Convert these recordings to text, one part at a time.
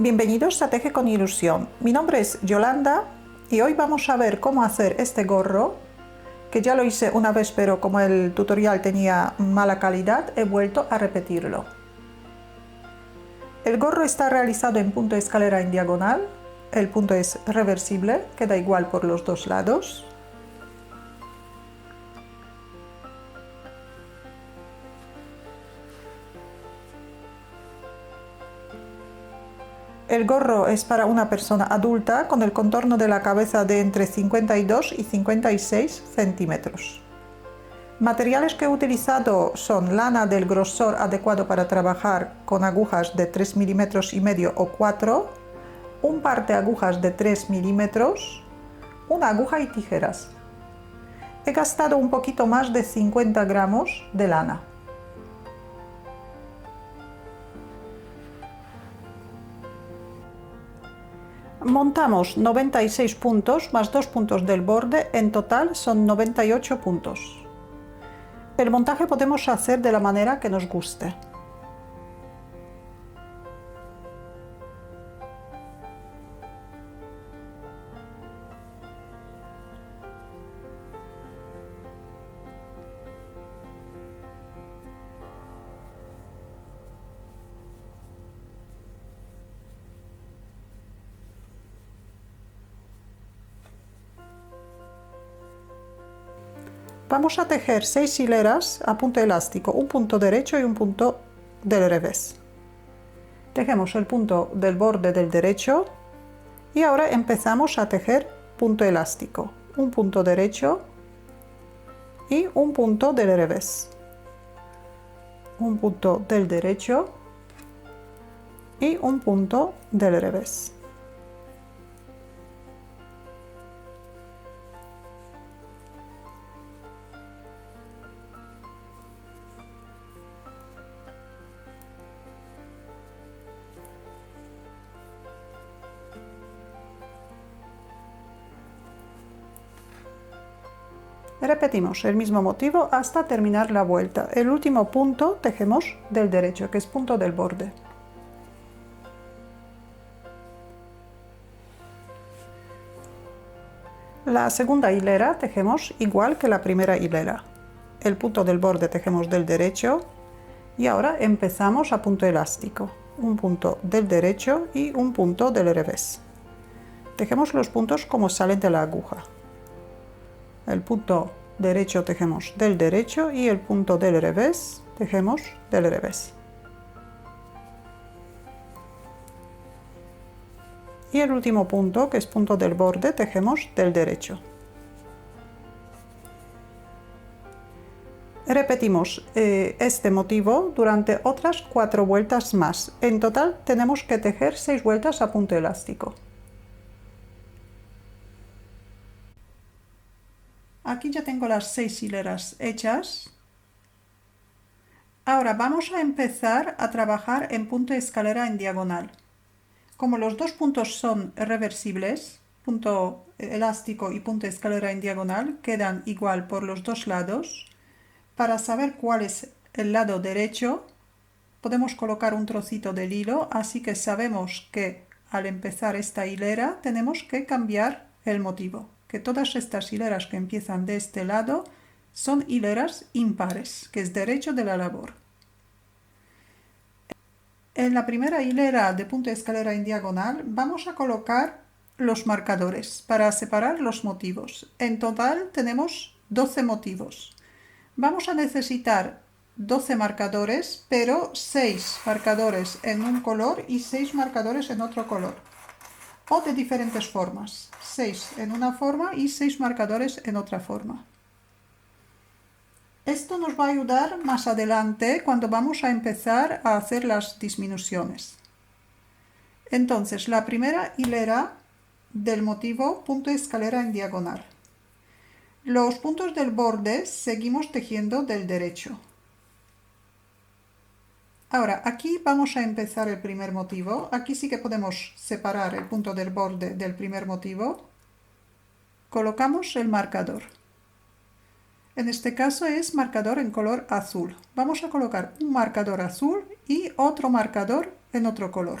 Bienvenidos a Teje con Ilusión. Mi nombre es Yolanda y hoy vamos a ver cómo hacer este gorro, que ya lo hice una vez, pero como el tutorial tenía mala calidad, he vuelto a repetirlo. El gorro está realizado en punto de escalera en diagonal. El punto es reversible, queda igual por los dos lados. El gorro es para una persona adulta con el contorno de la cabeza de entre 52 y 56 centímetros. Materiales que he utilizado son lana del grosor adecuado para trabajar con agujas de 3 milímetros y medio o 4, un par de agujas de 3 milímetros, una aguja y tijeras. He gastado un poquito más de 50 gramos de lana. Montamos 96 puntos más 2 puntos del borde, en total son 98 puntos. El montaje podemos hacer de la manera que nos guste. Vamos a tejer 6 hileras a punto elástico, un punto derecho y un punto del revés. Tejemos el punto del borde del derecho y ahora empezamos a tejer punto elástico, un punto derecho y un punto del revés, un punto del derecho y un punto del revés. Repetimos el mismo motivo hasta terminar la vuelta. El último punto tejemos del derecho, que es punto del borde. La segunda hilera tejemos igual que la primera hilera. El punto del borde tejemos del derecho y ahora empezamos a punto elástico. Un punto del derecho y un punto del revés. Tejemos los puntos como salen de la aguja. El punto derecho tejemos del derecho y el punto del revés tejemos del revés. Y el último punto, que es punto del borde, tejemos del derecho. Repetimos este motivo durante otras 4 vueltas más. En total tenemos que tejer 6 vueltas a punto elástico. Aquí ya tengo las 6 hileras hechas. Ahora vamos a empezar a trabajar en punto de escalera en diagonal. Como los dos puntos son reversibles, punto elástico y punto de escalera en diagonal, quedan igual por los dos lados. Para saber cuál es el lado derecho, podemos colocar un trocito del hilo, así que sabemos que al empezar esta hilera tenemos que cambiar el motivo. Que todas estas hileras que empiezan de este lado son hileras impares, que es derecho de la labor. En la primera hilera de punto de escalera en diagonal vamos a colocar los marcadores para separar los motivos. En total tenemos 12 motivos. Vamos a necesitar 12 marcadores, pero 6 marcadores en un color y 6 marcadores en otro color. O de diferentes formas, 6 en una forma y 6 marcadores en otra forma. Esto nos va a ayudar más adelante cuando vamos a empezar a hacer las disminuciones. Entonces, la primera hilera del motivo punto de escalera en diagonal. Los puntos del borde seguimos tejiendo del derecho. Ahora, aquí vamos a empezar el primer motivo. Aquí sí que podemos separar el punto del borde del primer motivo. Colocamos el marcador. En este caso es marcador en color azul. Vamos a colocar un marcador azul y otro marcador en otro color.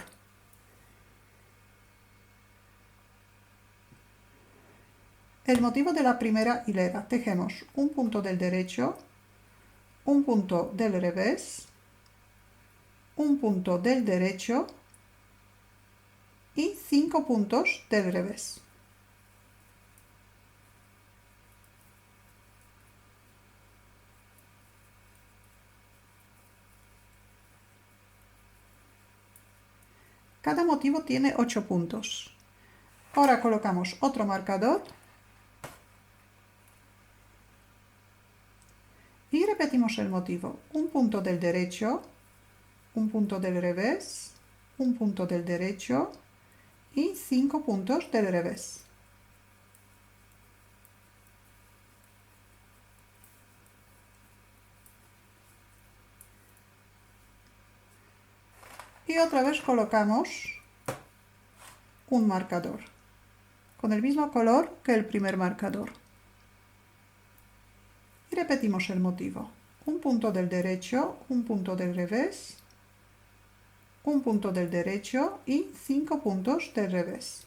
el motivo de la primera hilera. Tejemos un punto del derecho, un punto del revés, un punto del derecho y 5 puntos del revés. Cada motivo tiene 8 puntos. Ahora colocamos otro marcador y repetimos el motivo. Un punto del derecho, un punto del revés, un punto del derecho y 5 puntos del revés. Y otra vez colocamos un marcador con el mismo color que el primer marcador. Y repetimos el motivo. Un punto del derecho, un punto del revés, un punto del derecho y 5 puntos del revés.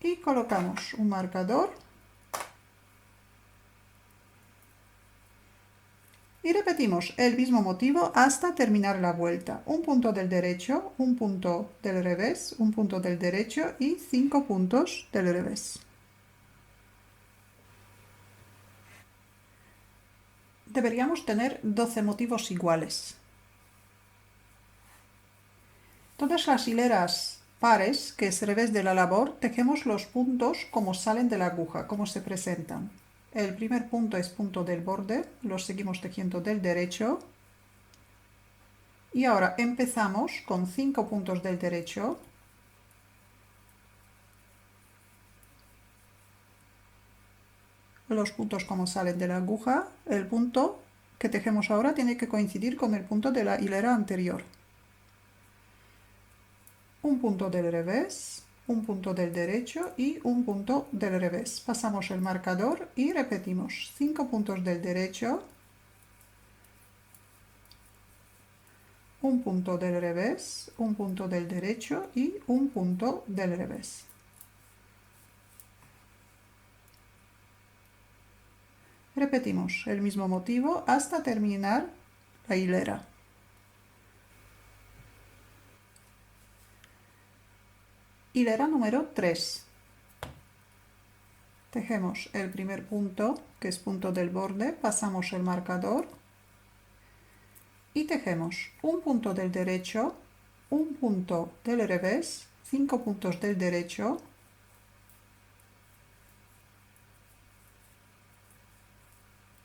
Y colocamos un marcador y repetimos el mismo motivo hasta terminar la vuelta. Un punto del derecho, un punto del revés, un punto del derecho y 5 puntos del revés. Deberíamos tener 12 motivos iguales. Todas las hileras pares, que es revés de la labor, tejemos los puntos como salen de la aguja, como se presentan. El primer punto es punto del borde, lo seguimos tejiendo del derecho. Y ahora empezamos con 5 puntos del derecho. Los puntos como salen de la aguja, el punto que tejemos ahora tiene que coincidir con el punto de la hilera anterior. Un punto del revés, un punto del derecho y un punto del revés. Pasamos el marcador y repetimos 5 puntos del derecho, un punto del revés, un punto del derecho y un punto del revés. Repetimos el mismo motivo hasta terminar la hilera. Hilera número 3. Tejemos el primer punto, que es punto del borde, pasamos el marcador y tejemos un punto del derecho, un punto del revés, 5 puntos del derecho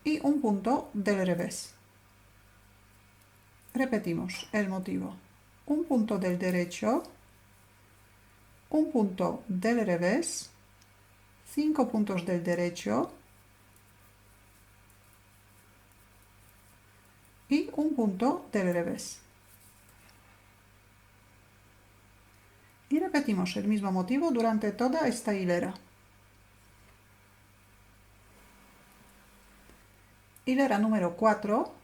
y un punto del revés. Repetimos el motivo. Un punto del derecho, un punto del revés, 5 puntos del derecho y un punto del revés. Y repetimos el mismo motivo durante toda esta hilera. Hilera número 4.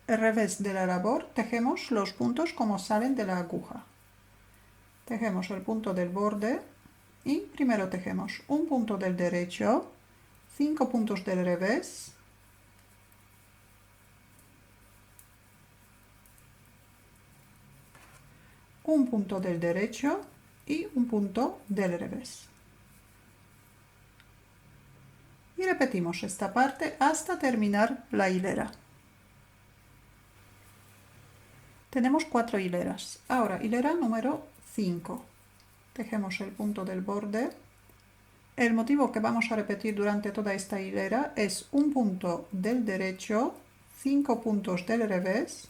El revés de la labor, tejemos los puntos como salen de la aguja. Tejemos el punto del borde y primero tejemos un punto del derecho, 5 puntos del revés, un punto del derecho y un punto del revés. Y repetimos esta parte hasta terminar la hilera. Tenemos 4 hileras. Ahora, hilera número 5. Tejemos el punto del borde. El motivo que vamos a repetir durante toda esta hilera es un punto del derecho, 5 puntos del revés,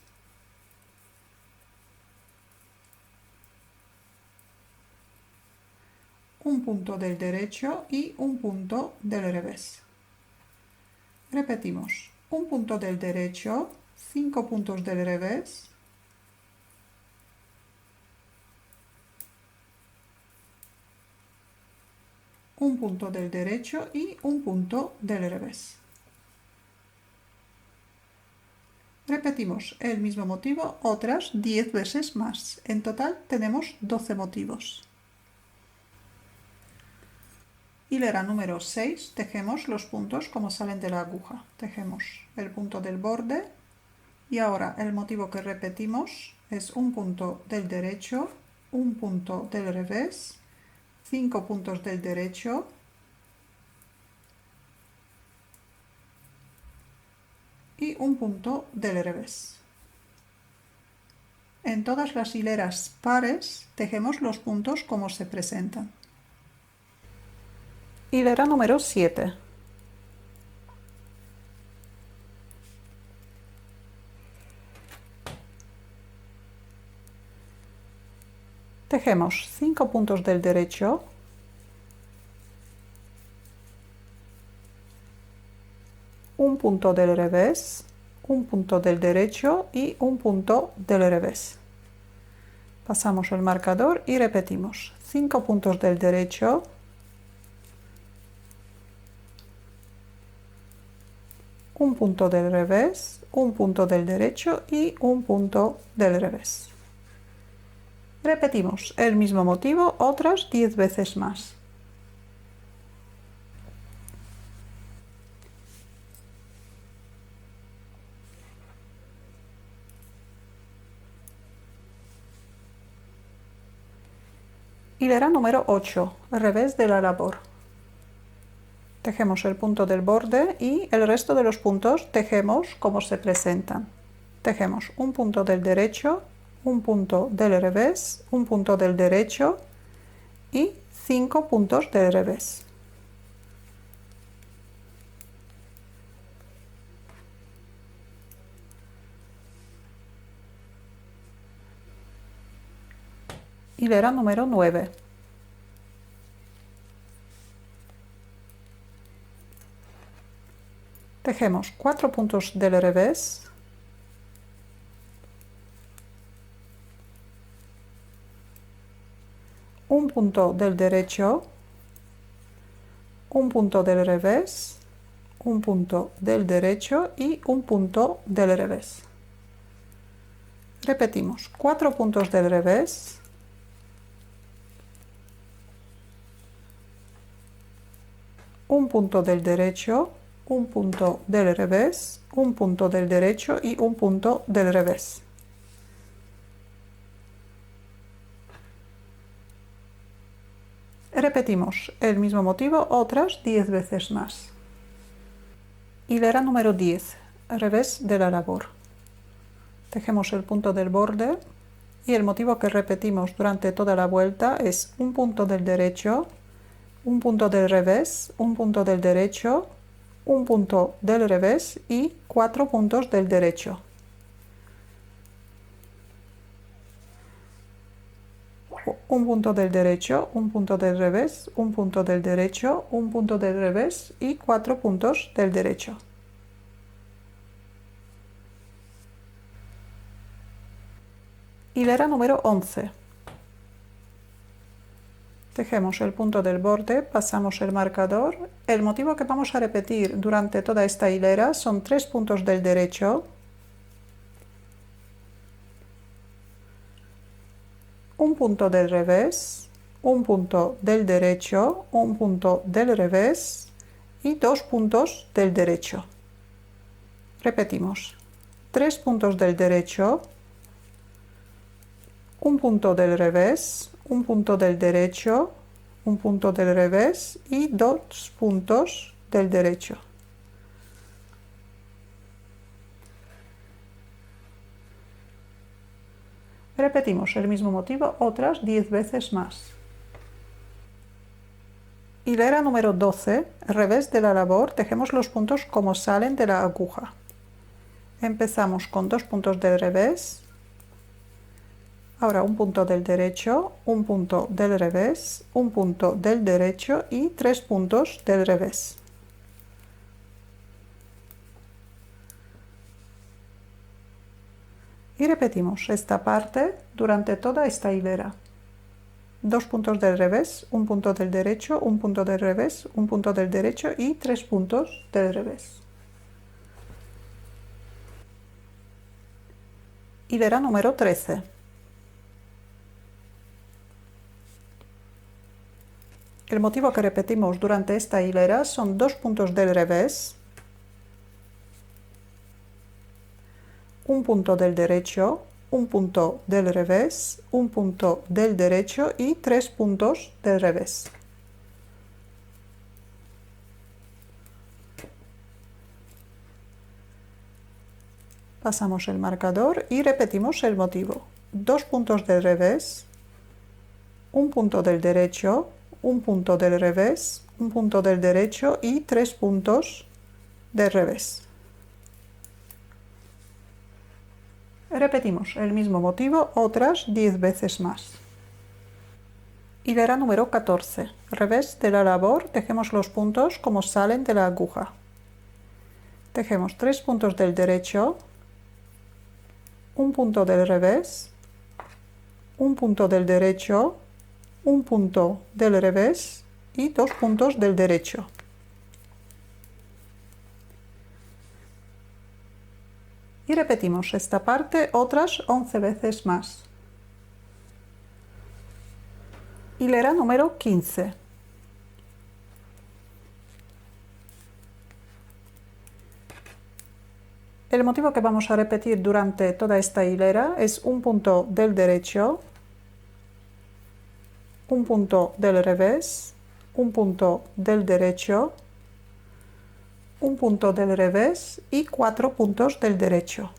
un punto del derecho y un punto del revés. Repetimos, un punto del derecho, 5 puntos del revés, un punto del derecho y un punto del revés. Repetimos el mismo motivo otras 10 veces más. En total tenemos 12 motivos. Hilera número 6, tejemos los puntos como salen de la aguja. Tejemos el punto del borde y ahora el motivo que repetimos es un punto del derecho, un punto del revés, 5 puntos del derecho, y un punto del revés. En todas las hileras pares tejemos los puntos como se presentan. Hilera número 7. Tejemos 5 puntos del derecho, un punto del revés, un punto del derecho y un punto del revés. Pasamos el marcador y repetimos 5 puntos del derecho, un punto del revés, un punto del derecho y un punto del revés. Repetimos el mismo motivo otras 10 veces más. Hilera número 8, revés de la labor. Tejemos el punto del borde y el resto de los puntos tejemos como se presentan. Tejemos un punto del derecho, un punto del revés, un punto del derecho y 5 puntos del revés. Hilera número 9. Tejemos 4 puntos del revés, un punto del derecho, un punto del revés, un punto del derecho y un punto del revés. Repetimos 4 puntos del revés, un punto del derecho, un punto del revés, un punto del derecho y un punto del revés. Repetimos el mismo motivo otras 10 veces más. Hilera número 10, revés de la labor. Tejemos el punto del borde y el motivo que repetimos durante toda la vuelta es un punto del derecho, un punto del revés, un punto del derecho, un punto del revés y 4 puntos del derecho. Un punto del derecho, un punto del revés, un punto del derecho, un punto del revés y 4 puntos del derecho. Hilera número 11. Tejemos el punto del borde, pasamos el marcador. El motivo que vamos a repetir durante toda esta hilera son 3 puntos del derecho, un punto del revés, un punto del derecho, un punto del revés y 2 puntos del derecho. Repetimos, 3 puntos del derecho, un punto del revés, un punto del derecho, un punto del revés y 2 puntos del derecho. Repetimos el mismo motivo otras 10 veces más. Hilera número 12, revés de la labor, tejemos los puntos como salen de la aguja. Empezamos con 2 puntos del revés, ahora un punto del derecho, un punto del revés, un punto del derecho y 3 puntos del revés. Y repetimos esta parte durante toda esta hilera. 2 puntos del revés, un punto del derecho, un punto del revés, un punto del derecho y 3 puntos del revés. Hilera número 13. El motivo que repetimos durante esta hilera son 2 puntos del revés, un punto del derecho, un punto del revés, un punto del derecho y 3 puntos del revés. Pasamos el marcador y repetimos el motivo. 2 puntos del revés, un punto del derecho, un punto del revés, un punto del derecho y 3 puntos del revés. Repetimos el mismo motivo otras 10 veces más. Hilera número 14. Revés de la labor, tejemos los puntos como salen de la aguja. Tejemos 3 puntos del derecho, un punto del revés, un punto del derecho, un punto del revés y 2 puntos del derecho. Y repetimos esta parte otras 11 veces más. Hilera número 15. El motivo que vamos a repetir durante toda esta hilera es un punto del derecho, un punto del revés, un punto del derecho, un punto del revés y 4 puntos del derecho.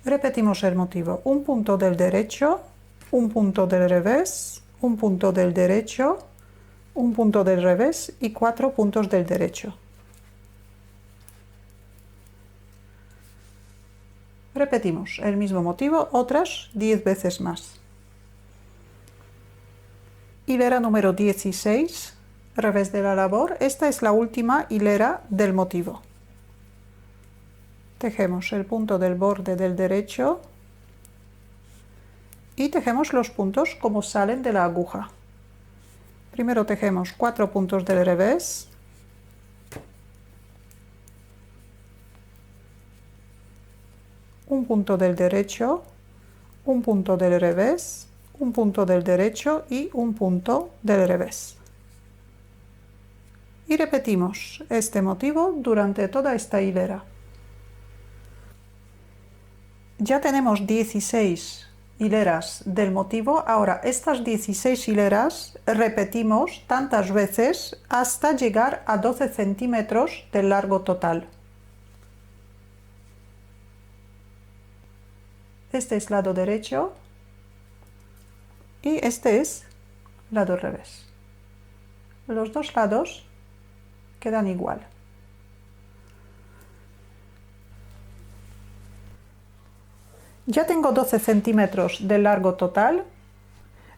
Repetimos el motivo, un punto del derecho, un punto del revés, un punto del derecho, un punto del revés y 4 puntos del derecho. Repetimos el mismo motivo otras 10 veces más. Hilera número 16, revés de la labor. Esta es la última hilera del motivo. Tejemos el punto del borde del derecho y tejemos los puntos como salen de la aguja. Primero tejemos 4 puntos del revés, un punto del derecho, un punto del revés, un punto del derecho y un punto del revés. Y repetimos este motivo durante toda esta hilera. Ya tenemos 16 hileras del motivo. Ahora estas 16 hileras repetimos tantas veces hasta llegar a 12 centímetros de largo total. Este es lado derecho y este es lado revés. Los dos lados quedan igual. Ya tengo 12 centímetros de largo total.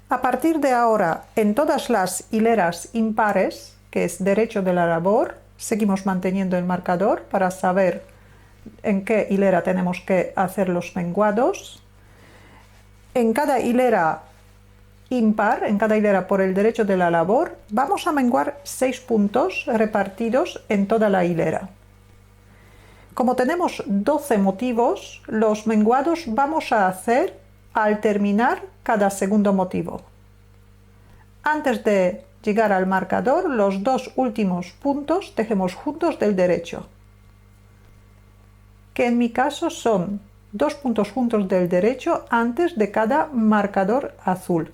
A partir de ahora, en todas las hileras impares, que es derecho de la labor, seguimos manteniendo el marcador para saber en qué hilera tenemos que hacer los menguados. En cada hilera impar, en cada hilera por el derecho de la labor, vamos a menguar 6 puntos repartidos en toda la hilera. Como tenemos 12 motivos, los menguados vamos a hacer al terminar cada segundo motivo. Antes de llegar al marcador, los 2 últimos puntos tejemos juntos del derecho, que en mi caso son 2 puntos juntos del derecho antes de cada marcador azul.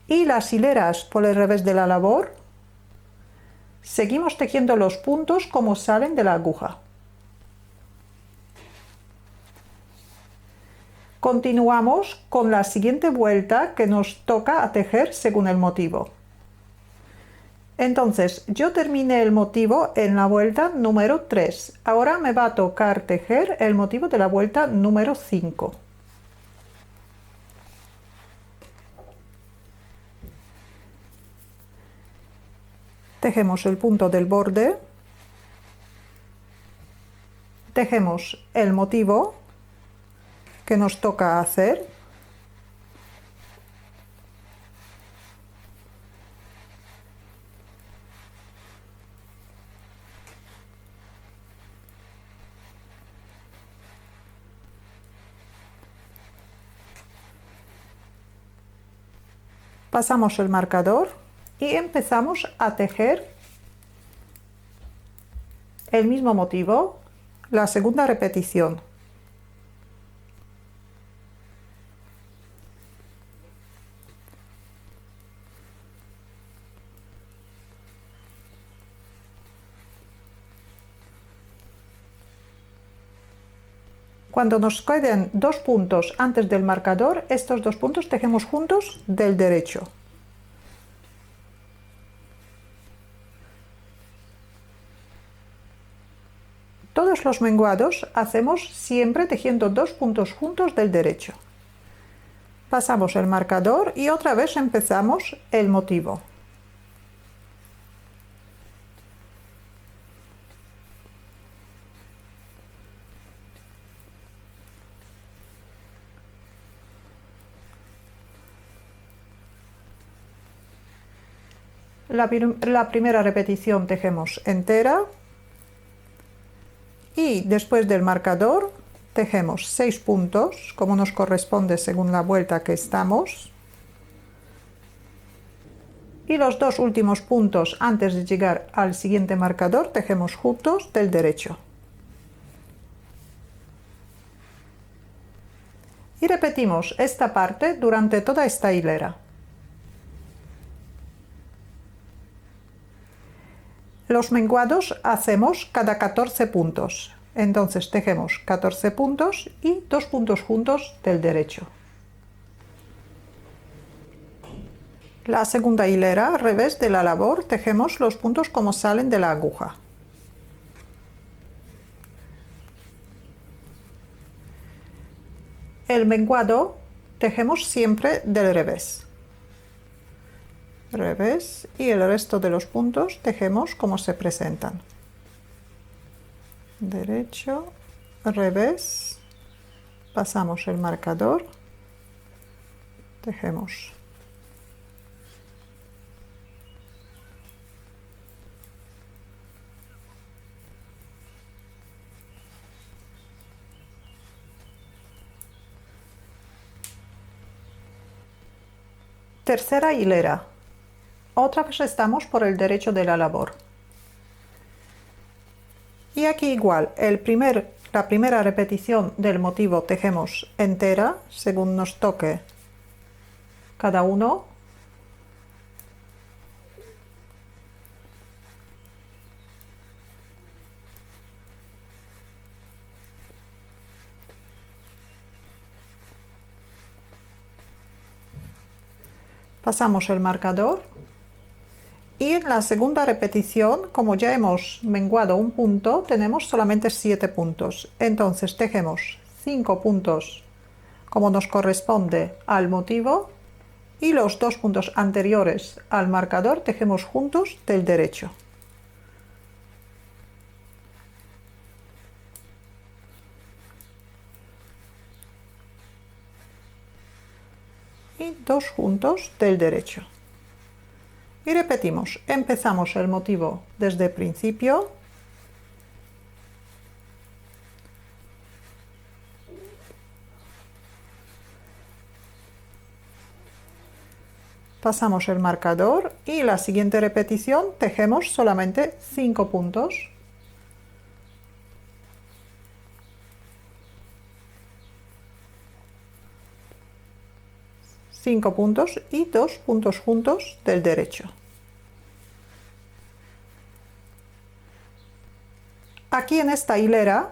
Y las hileras por el revés de la labor, seguimos tejiendo los puntos como salen de la aguja. Continuamos con la siguiente vuelta que nos toca a tejer según el motivo. Entonces, yo terminé el motivo en la vuelta número 3. Ahora me va a tocar tejer el motivo de la vuelta número 5. Tejemos el punto del borde, tejemos el motivo que nos toca hacer, Pasamos el marcador y empezamos a tejer el mismo motivo, la segunda repetición. Cuando nos queden 2 puntos antes del marcador, estos 2 puntos tejemos juntos del derecho. Todos los menguados hacemos siempre tejiendo 2 puntos juntos del derecho. Pasamos el marcador y otra vez empezamos el motivo. La primera repetición tejemos entera y después del marcador tejemos 6 puntos, como nos corresponde según la vuelta que estamos. Y los 2 últimos puntos antes de llegar al siguiente marcador tejemos juntos del derecho. Y repetimos esta parte durante toda esta hilera. Los menguados hacemos cada 14 puntos, entonces tejemos 14 puntos y 2 puntos juntos del derecho. La segunda hilera, al revés de la labor, tejemos los puntos como salen de la aguja. El menguado tejemos siempre del revés. Revés y el resto de los puntos tejemos como se presentan. Derecho, revés, pasamos el marcador, tejemos. Tercera hilera. Otra vez estamos por el derecho de la labor. Y aquí igual, la primera repetición del motivo tejemos entera, según nos toque cada uno. Pasamos el marcador. Y en la segunda repetición, como ya hemos menguado un punto, tenemos solamente 7 puntos. Entonces tejemos 5 puntos como nos corresponde al motivo y los 2 puntos anteriores al marcador tejemos juntos del derecho. Y 2 juntos del derecho. Y repetimos, empezamos el motivo desde el principio, pasamos el marcador y la siguiente repetición tejemos solamente 5 puntos. Cinco puntos y 2 puntos juntos del derecho. Aquí en esta hilera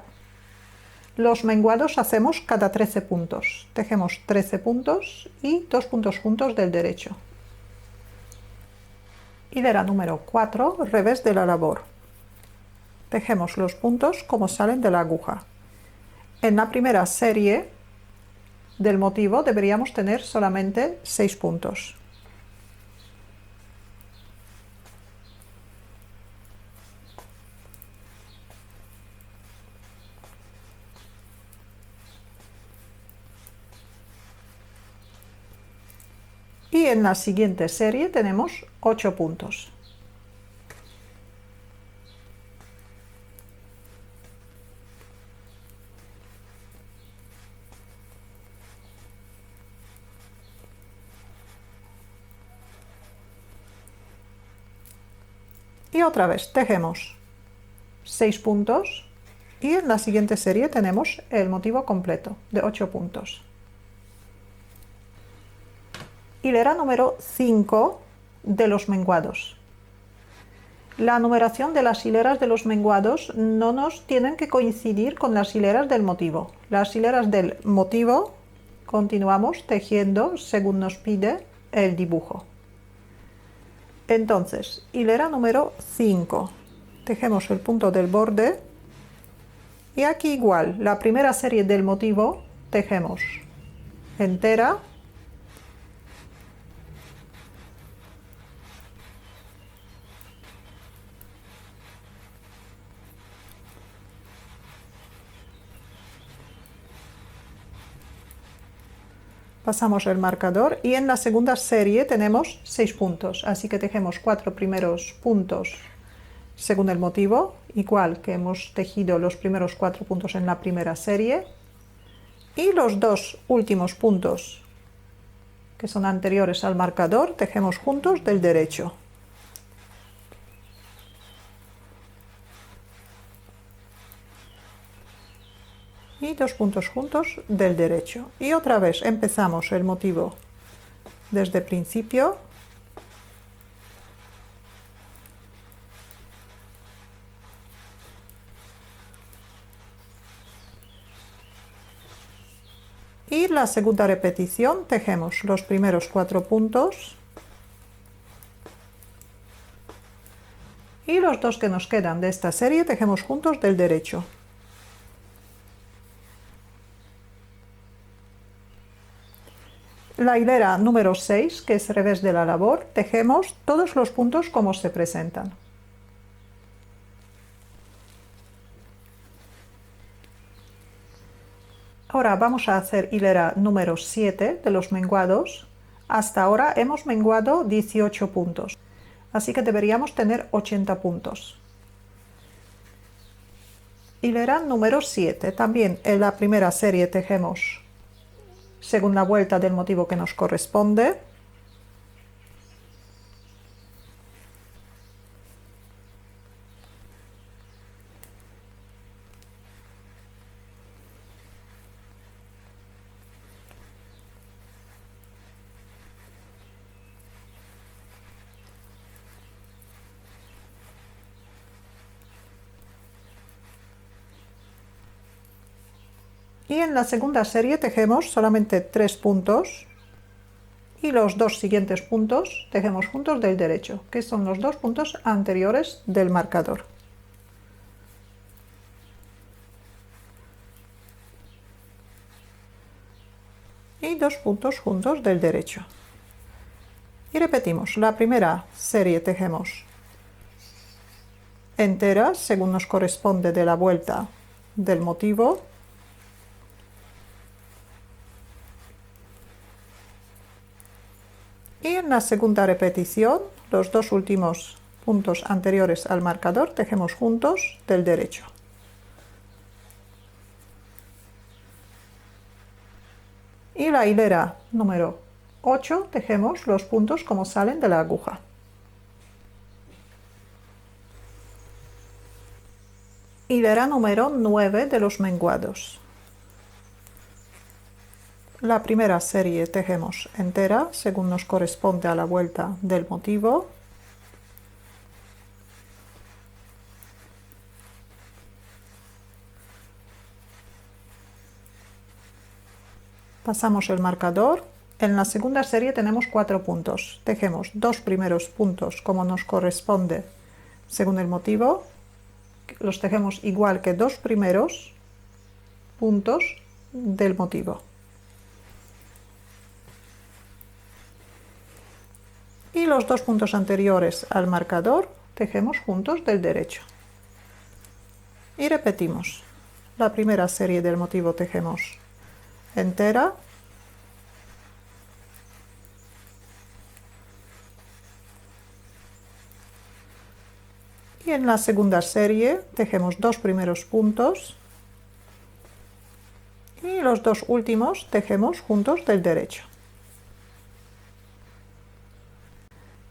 los menguados hacemos cada 13 puntos. Tejemos 13 puntos y 2 puntos juntos del derecho. Hilera número 4, revés de la labor. Tejemos los puntos como salen de la aguja. En la primera serie del motivo deberíamos tener solamente 6 puntos. Y en la siguiente serie tenemos 8 puntos. Y otra vez tejemos 6 puntos y en la siguiente serie tenemos el motivo completo de 8 puntos. Hilera número 5 de los menguados. La numeración de las hileras de los menguados no nos tienen que coincidir con las hileras del motivo. Las hileras del motivo continuamos tejiendo según nos pide el dibujo. Entonces, hilera número 5. Tejemos el punto del borde y aquí igual, la primera serie del motivo tejemos entera. Pasamos el marcador y en la segunda serie tenemos 6 puntos, así que tejemos 4 primeros puntos según el motivo, igual que hemos tejido los primeros 4 puntos en la primera serie, y los 2 últimos puntos que son anteriores al marcador tejemos juntos del derecho. Y 2 puntos juntos del derecho. Y otra vez empezamos el motivo desde el principio. Y la segunda repetición tejemos los primeros 4 puntos y los 2 que nos quedan de esta serie tejemos juntos del derecho. La hilera número 6, que es revés de la labor, tejemos todos los puntos como se presentan. Ahora vamos a hacer hilera número 7 de los menguados. Hasta ahora hemos menguado 18 puntos, así que deberíamos tener 80 puntos. Hilera número 7, también en la primera serie tejemos según la vuelta del motivo que nos corresponde. Y en la segunda serie tejemos solamente 3 puntos y los 2 siguientes puntos tejemos juntos del derecho, que son los 2 puntos anteriores del marcador. Y 2 puntos juntos del derecho. Y repetimos, la primera serie tejemos entera según nos corresponde de la vuelta del motivo. Y en la segunda repetición, los 2 últimos puntos anteriores al marcador tejemos juntos del derecho. Y la hilera número 8 tejemos los puntos como salen de la aguja. Hilera número 9 de los menguados. La primera serie tejemos entera según nos corresponde a la vuelta del motivo. Pasamos el marcador. En la segunda serie tenemos 4 puntos. Tejemos 2 primeros puntos como nos corresponde según el motivo. Los tejemos igual que 2 primeros puntos del motivo. Y los 2 puntos anteriores al marcador tejemos juntos del derecho. Y repetimos. La primera serie del motivo tejemos entera. Y en la segunda serie tejemos 2 primeros puntos y los 2 últimos tejemos juntos del derecho.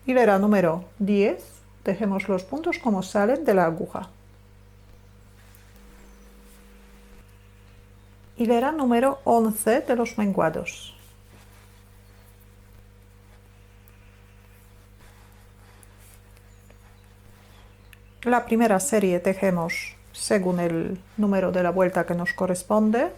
Hilera número 10, tejemos los puntos como salen de la aguja. Hilera número 11 de los menguados. La primera serie tejemos según el número de la vuelta que nos corresponde.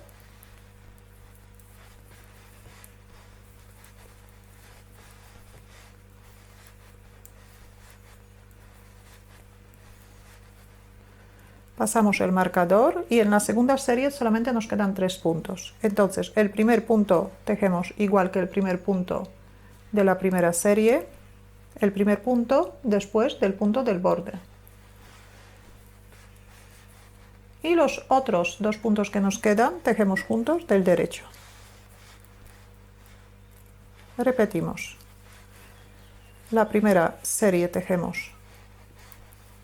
Pasamos el marcador y en la segunda serie solamente nos quedan 3 puntos. Entonces, el primer punto tejemos igual que el primer punto de la primera serie, el primer punto después del punto del borde. Y los otros 2 puntos que nos quedan tejemos juntos del derecho. Repetimos. La primera serie tejemos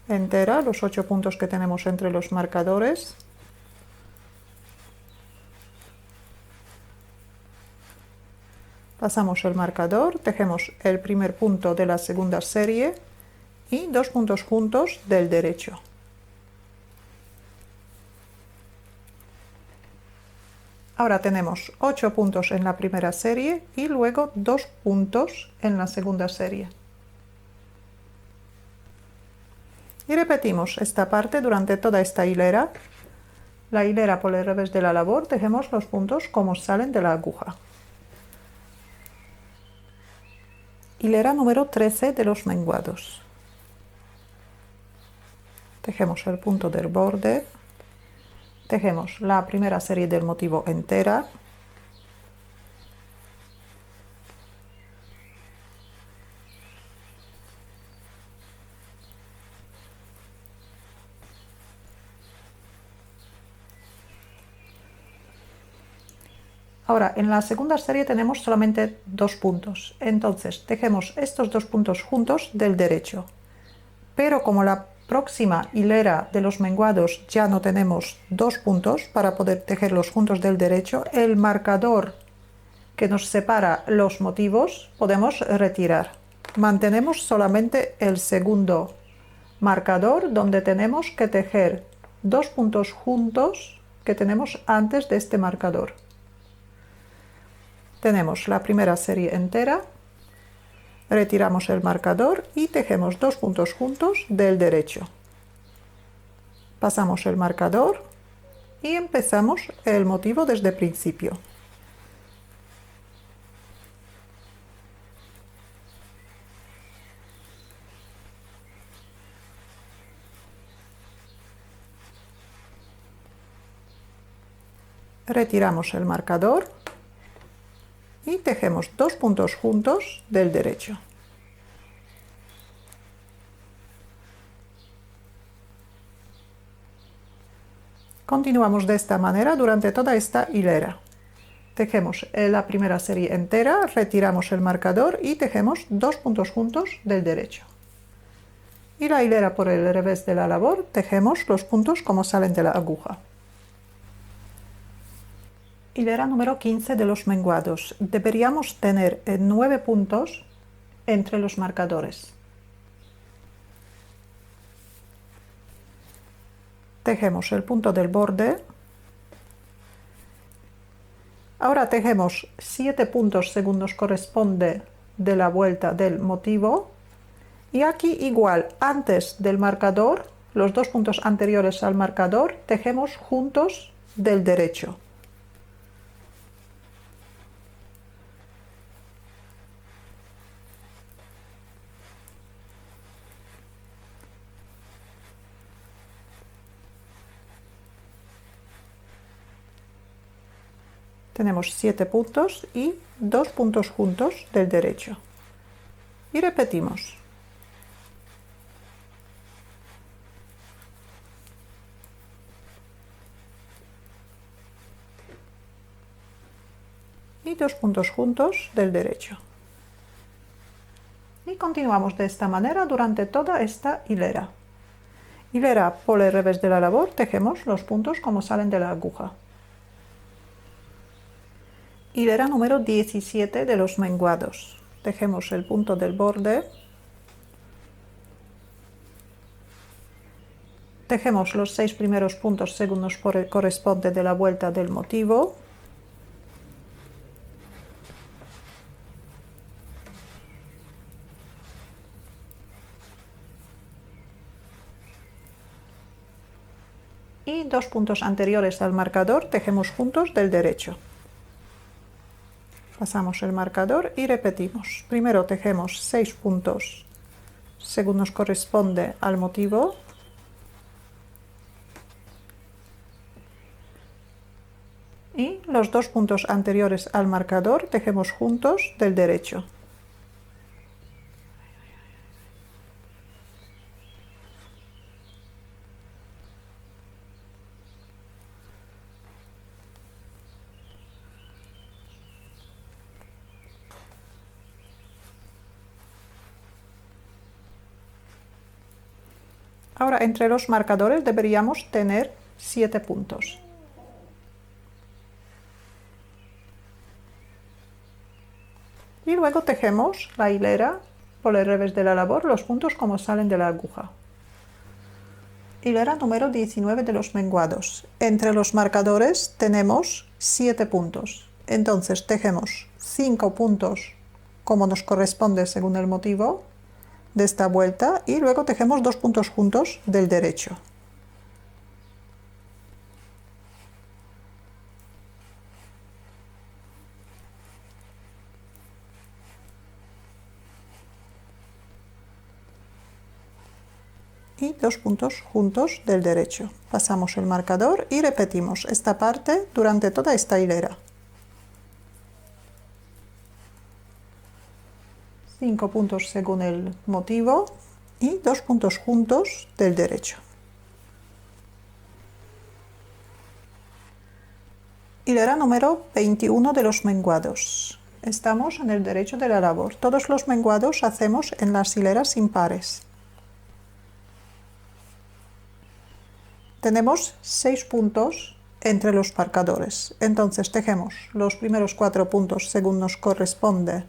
entera, los 8 puntos que tenemos entre los marcadores. Pasamos el marcador, tejemos el primer punto de la segunda serie y 2 puntos juntos del derecho. Ahora tenemos 8 puntos en la primera serie y luego 2 puntos en la segunda serie. Y repetimos esta parte durante toda esta hilera. La hilera por el revés de la labor tejemos los puntos como salen de la aguja. Hilera número 13 de los menguados. Tejemos el punto del borde. Tejemos la primera serie del motivo entera. Ahora, en la segunda serie tenemos solamente 2 puntos. Entonces, tejemos estos 2 puntos juntos del derecho. Pero como la próxima hilera de los menguados ya no tenemos 2 puntos para poder tejerlos juntos del derecho, el marcador que nos separa los motivos podemos retirar. Mantenemos solamente el segundo marcador donde tenemos que tejer 2 puntos juntos que tenemos antes de este marcador. Tenemos la primera serie entera, retiramos el marcador y tejemos 2 puntos juntos del derecho. Pasamos el marcador y empezamos el motivo desde el principio. Retiramos el marcador y tejemos 2 puntos juntos del derecho. Continuamos de esta manera durante toda esta hilera. Tejemos la primera serie entera, retiramos el marcador y tejemos 2 puntos juntos del derecho. Y la hilera por el revés de la labor, tejemos los puntos como salen de la aguja. Hilera número 15 de los menguados. Deberíamos tener 9 puntos entre los marcadores. Tejemos el punto del borde. Ahora tejemos 7 puntos según nos corresponde de la vuelta del motivo. Y aquí igual, antes del marcador, los 2 puntos anteriores al marcador, tejemos juntos del derecho. Tenemos 7 puntos y 2 puntos juntos del derecho. Y repetimos. Y 2 puntos juntos del derecho. Y continuamos de esta manera durante toda esta hilera. Hilera por el revés de la labor, tejemos los puntos como salen de la aguja. Hilera número 17 de los menguados. Tejemos el punto del borde. Tejemos los 6 primeros puntos según nos corresponde de la vuelta del motivo. Y 2 puntos anteriores al marcador tejemos juntos del derecho. Pasamos el marcador y repetimos. Primero tejemos 6 puntos según nos corresponde al motivo. Y los 2 puntos anteriores al marcador tejemos juntos del derecho. Ahora entre los marcadores deberíamos tener 7 puntos. Y luego tejemos la hilera por el revés de la labor, los puntos como salen de la aguja. Hilera número 19 de los menguados. Entre los marcadores tenemos 7 puntos. Entonces tejemos 5 puntos como nos corresponde según el motivo de esta vuelta y luego tejemos 2 puntos juntos del derecho. Y 2 puntos juntos del derecho. Pasamos el marcador y repetimos esta parte durante toda esta hilera. 5 puntos según el motivo y 2 puntos juntos del derecho. Hilera número 21 de los menguados. Estamos en el derecho de la labor. Todos los menguados hacemos en las hileras impares. Tenemos 6 puntos entre los marcadores. Entonces tejemos los primeros 4 puntos según nos corresponde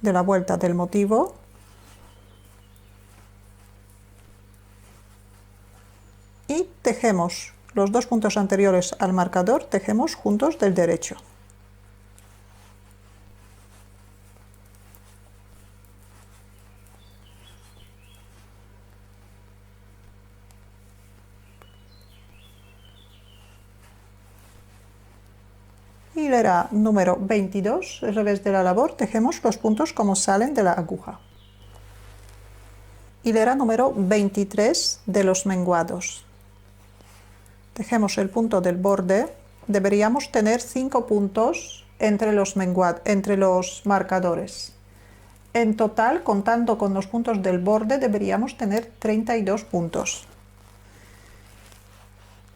de la vuelta del motivo. Y tejemos los 2 puntos anteriores al marcador, tejemos juntos del derecho. Hilera número 22, al revés de la labor, tejemos los puntos como salen de la aguja. Hilera número 23 de los menguados. Tejemos el punto del borde. Deberíamos tener 5 puntos entre los marcadores. En total, contando con los puntos del borde, deberíamos tener 32 puntos.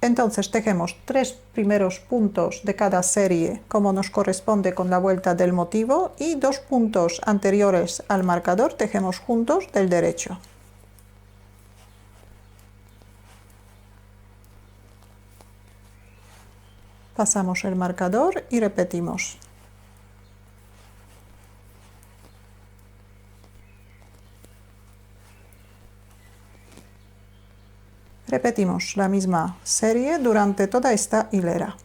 Entonces tejemos 3 primeros puntos de cada serie como nos corresponde con la vuelta del motivo y 2 puntos anteriores al marcador tejemos juntos del derecho. Pasamos el marcador y repetimos. Repetimos la misma serie durante toda esta hilera.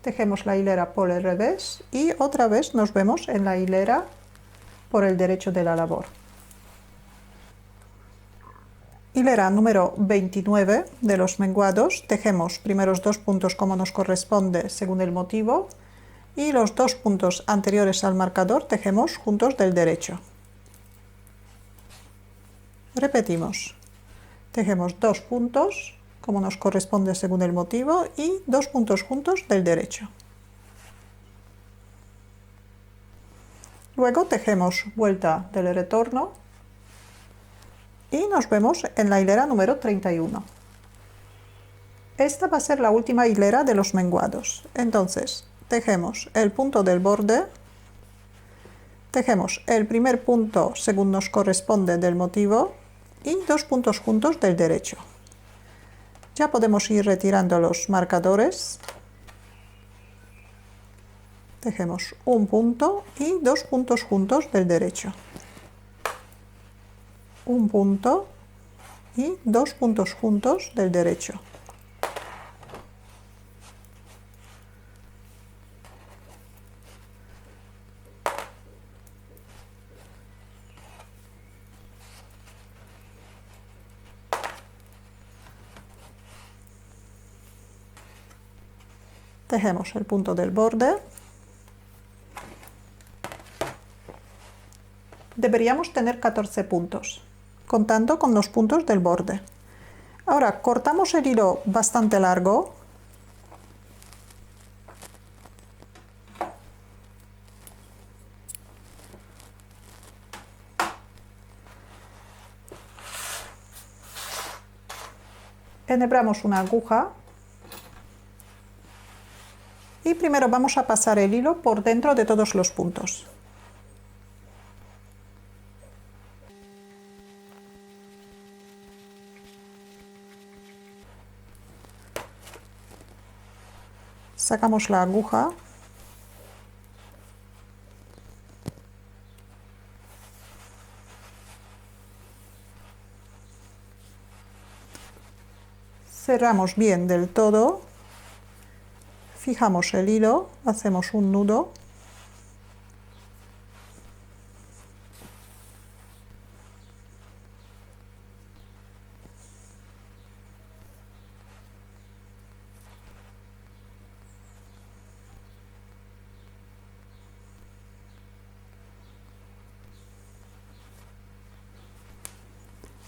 Tejemos la hilera por el revés y otra vez nos vemos en la hilera por el derecho de la labor. Hilera número 29 de los menguados. Tejemos primeros 2 puntos como nos corresponde según el motivo y los 2 puntos anteriores al marcador tejemos juntos del derecho. Repetimos. Tejemos 2 puntos como nos corresponde según el motivo y 2 puntos juntos del derecho. Luego tejemos vuelta del retorno y nos vemos en la hilera número 31. Esta va a ser la última hilera de los menguados. Entonces tejemos el punto del borde, tejemos el primer punto según nos corresponde del motivo y 2 puntos juntos del derecho. Ya podemos ir retirando los marcadores. Tejemos un punto y 2 puntos juntos del derecho. Un punto y 2 puntos juntos del derecho. Tejemos el punto del borde. Deberíamos tener 14 puntos, contando con los puntos del borde. Ahora cortamos el hilo bastante largo. Enhebramos una aguja. Y primero vamos a pasar el hilo por dentro de todos los puntos. Sacamos la aguja. Cerramos bien del todo. Fijamos el hilo, hacemos un nudo.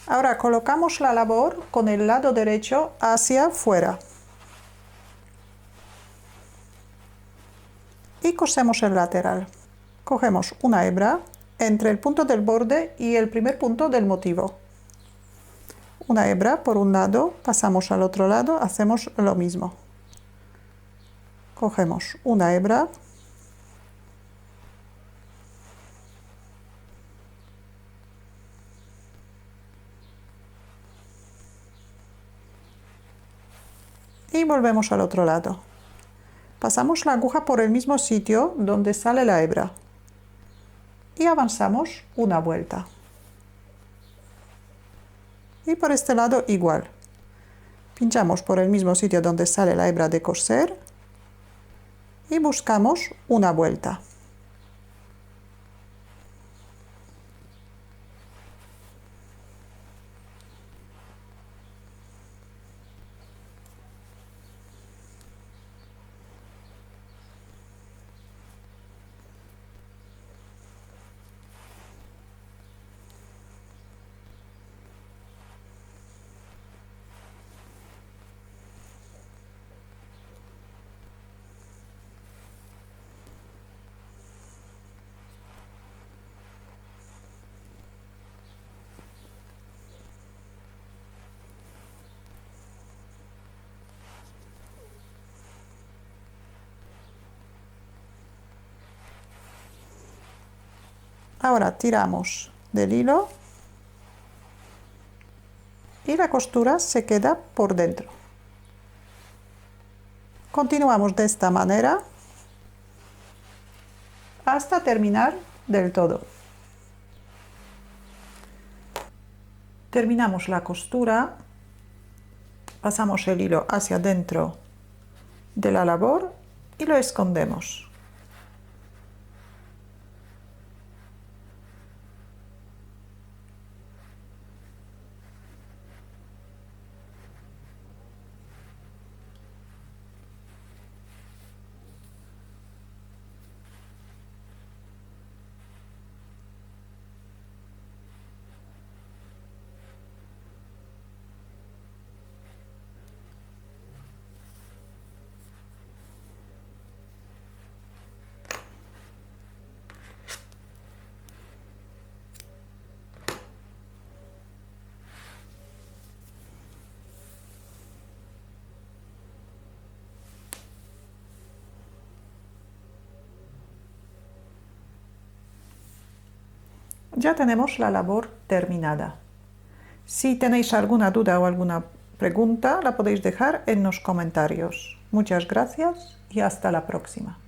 Ahora colocamos la labor con el lado derecho hacia fuera. Y cosemos el lateral. Cogemos una hebra entre el punto del borde y el primer punto del motivo. Una hebra por un lado, pasamos al otro lado, hacemos lo mismo. Cogemos una hebra. Y volvemos al otro lado. Pasamos la aguja por el mismo sitio donde sale la hebra. Y avanzamos una vuelta. Y por este lado igual. Pinchamos por el mismo sitio donde sale la hebra de coser. Y buscamos una vuelta. Ahora tiramos del hilo y la costura se queda por dentro. Continuamos de esta manera hasta terminar del todo. Terminamos la costura, pasamos el hilo hacia dentro de la labor y lo escondemos. Ya tenemos la labor terminada. Si tenéis alguna duda o alguna pregunta, la podéis dejar en los comentarios. Muchas gracias y hasta la próxima.